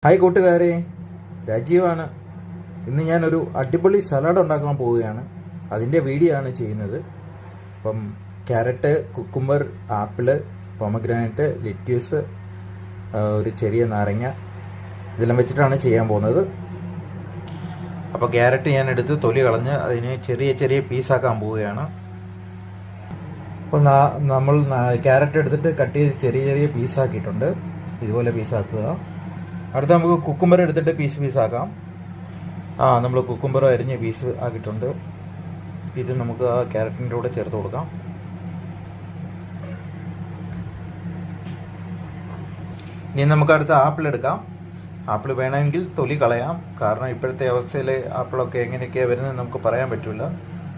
Hi കൂട്ടുകാരെ, രാജീവാണ്. ഇന്ന് ഞാനൊരു അടിപൊളി സലാഡ് ഉണ്ടാക്കാൻ പോവുകയാണ്. അതിൻ്റെ വീഡിയോ ആണ് ചെയ്യുന്നത്. അപ്പം carrot, cucumber, apple, pomegranate, lettuce, ഒരു ചെറിയ നാരങ്ങ, ഇതെല്ലാം വെച്ചിട്ടാണ് ചെയ്യാൻ പോകുന്നത്. അപ്പോൾ ക്യാരറ്റ് ഞാൻ എടുത്ത് തൊലി കളഞ്ഞ് അതിനെ ചെറിയ ചെറിയ പീസാക്കാൻ പോവുകയാണ്. അപ്പോൾ നമ്മൾ ക്യാരറ്റ് എടുത്തിട്ട് കട്ട് ചെയ്ത് ചെറിയ ചെറിയ പീസാക്കിയിട്ടുണ്ട്. ഇതുപോലെ പീസാക്കുക. അടുത്ത നമുക്ക് കുക്കുംബർ എടുത്തിട്ട് പീസാക്കാം. നമ്മൾ കുക്കുംബർ അരിഞ്ഞ് പീസ് ആക്കിയിട്ടുണ്ട്. ഇത് നമുക്ക് ആ ക്യാരറ്റിൻ്റെ കൂടെ ചേർത്ത് കൊടുക്കാം. ഇനി നമുക്ക് അടുത്ത ആപ്പിൾ എടുക്കാം. ആപ്പിൾ വേണമെങ്കിൽ തൊലി കളയാം. കാരണം ഇപ്പോഴത്തെ അവസ്ഥയിൽ ആപ്പിളൊക്കെ എങ്ങനെയൊക്കെയാണ് വരുന്നത് നമുക്ക് പറയാൻ പറ്റില്ല.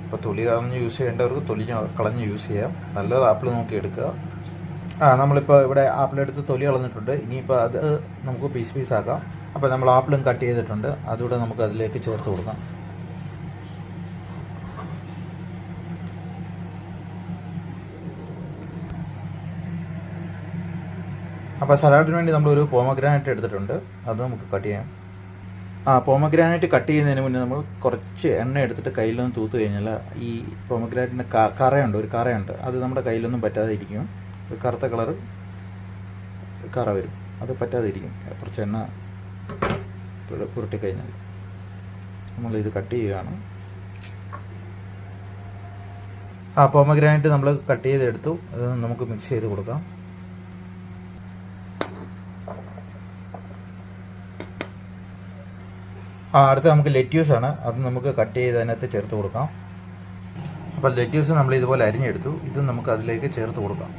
അപ്പോൾ തൊലി കളഞ്ഞ് യൂസ് ചെയ്യേണ്ടവർക്ക് തൊലി കളഞ്ഞ് യൂസ് ചെയ്യാം. നല്ലത് ആപ്പിൾ നോക്കി എടുക്കുക. നമ്മളിപ്പോൾ ഇവിടെ ആപ്പിൾ എടുത്ത് തൊലി കളഞ്ഞിട്ടുണ്ട്. ഇനിയിപ്പോൾ അത് നമുക്ക് പീസാക്കാം. അപ്പോൾ നമ്മൾ ആപ്പിളും കട്ട് ചെയ്തിട്ടുണ്ട്. അതുകൂടെ നമുക്ക് അതിലേക്ക് ചേർത്ത് കൊടുക്കാം. അപ്പോൾ സലാഡിന് വേണ്ടി നമ്മളൊരു പോമഗ്രാനൈറ്റ് എടുത്തിട്ടുണ്ട്. അത് നമുക്ക് കട്ട് ചെയ്യാം. പോമഗ്രാനൈറ്റ് കട്ട് ചെയ്യുന്നതിന് മുന്നേ നമ്മൾ കുറച്ച് എണ്ണ എടുത്തിട്ട് കയ്യിലൊന്ന് തൂത്ത് കഴിഞ്ഞാൽ ഈ പോമഗ്രാനൈറ്റിൻ്റെ കറയുണ്ട്. അത് നമ്മുടെ കയ്യിലൊന്നും പറ്റാതെ ഇരിക്കും. ഒരു കറുത്ത കളറ് കറ വരും. അത് പറ്റാതിരിക്കും. കുറച്ച് എണ്ണ പുരട്ടിക്കഴിഞ്ഞാൽ നമ്മളിത് കട്ട് ചെയ്യുകയാണ്. പോമഗ്രാനൈറ്റ് നമ്മൾ കട്ട് ചെയ്തെടുത്തു. അത് നമുക്ക് മിക്സ് ചെയ്ത് കൊടുക്കാം. അടുത്ത നമുക്ക് ലെറ്റ്യൂസ് ആണ്. അത് നമുക്ക് കട്ട് ചെയ്ത് അതിനകത്ത് ചേർത്ത് കൊടുക്കാം. അപ്പോൾ ലെറ്റ്യൂസ് നമ്മൾ ഇതുപോലെ അരിഞ്ഞെടുത്തു. ഇത് നമുക്ക് അതിലേക്ക് ചേർത്ത് കൊടുക്കാം.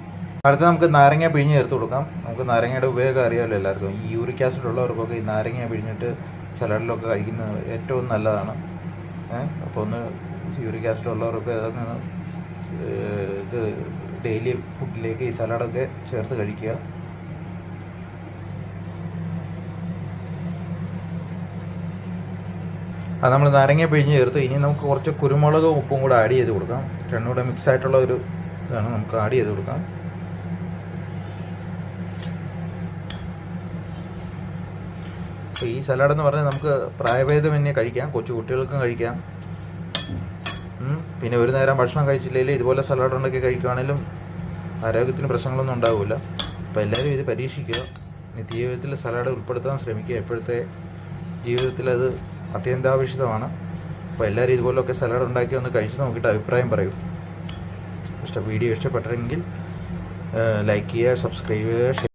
അടുത്ത നമുക്ക് നാരങ്ങ പിഴിഞ്ഞ് ചേർത്ത് കൊടുക്കാം. നമുക്ക് നാരങ്ങയുടെ ഉപയോഗം അറിയാമല്ലോ എല്ലാവർക്കും. ഈ യൂറിക് ആസിഡ് ഉള്ളവർക്കൊക്കെ ഈ നാരങ്ങ പിഴിഞ്ഞിട്ട് സലാഡിലൊക്കെ കഴിക്കുന്നത് ഏറ്റവും നല്ലതാണ്. അപ്പോൾ ഒന്ന് യൂറിക് ആസിഡ് ഉള്ളവർക്ക് അതൊന്ന് ഇത് ഡെയിലി ഫുഡിലേക്ക് ഈ സലാഡൊക്കെ ചേർത്ത് കഴിക്കുക. അത് നമ്മൾ നാരങ്ങ പിഴിഞ്ഞ് ചേർത്ത് ഇനി നമുക്ക് കുറച്ച് കുരുമുളകും ഉപ്പും കൂടെ ആഡ് ചെയ്ത് കൊടുക്കാം. രണ്ടും കൂടെ മിക്സ് ആയിട്ടുള്ള ഒരു ഇതാണ്. നമുക്ക് ആഡ് ചെയ്ത് കൊടുക്കാം. അപ്പോൾ ഈ സലാഡ് എന്ന് പറഞ്ഞാൽ നമുക്ക് പ്രായഭേദമന്യേ കഴിക്കാം. കൊച്ചു കുട്ടികൾക്കും കഴിക്കാം. പിന്നെ ഒരു നേരം ഭക്ഷണം കഴിച്ചില്ലെങ്കിൽ ഇതുപോലെ സലാഡ് ഉണ്ടാക്കി കഴിക്കുകയാണെങ്കിലും ആരോഗ്യത്തിന് പ്രശ്നങ്ങളൊന്നും ഉണ്ടാവില്ല. അപ്പോൾ എല്ലാവരും ഇത് പരീക്ഷിക്കുക. നിത്യജീവിതത്തിൽ സലാഡ് ഉൾപ്പെടുത്താൻ ശ്രമിക്കുക. എപ്പോഴത്തെ ജീവിതത്തിൽ അത് അത്യന്താപേക്ഷിതമാണ്. അപ്പോൾ എല്ലാവരും ഇതുപോലൊക്കെ സലാഡ് ഉണ്ടാക്കി ഒന്ന് കഴിച്ച് നോക്കിയിട്ട് അഭിപ്രായം പറയും. വീഡിയോ ഇഷ്ടപ്പെട്ടെങ്കിൽ ലൈക്ക് ചെയ്യുക, സബ്സ്ക്രൈബ് ചെയ്യുക.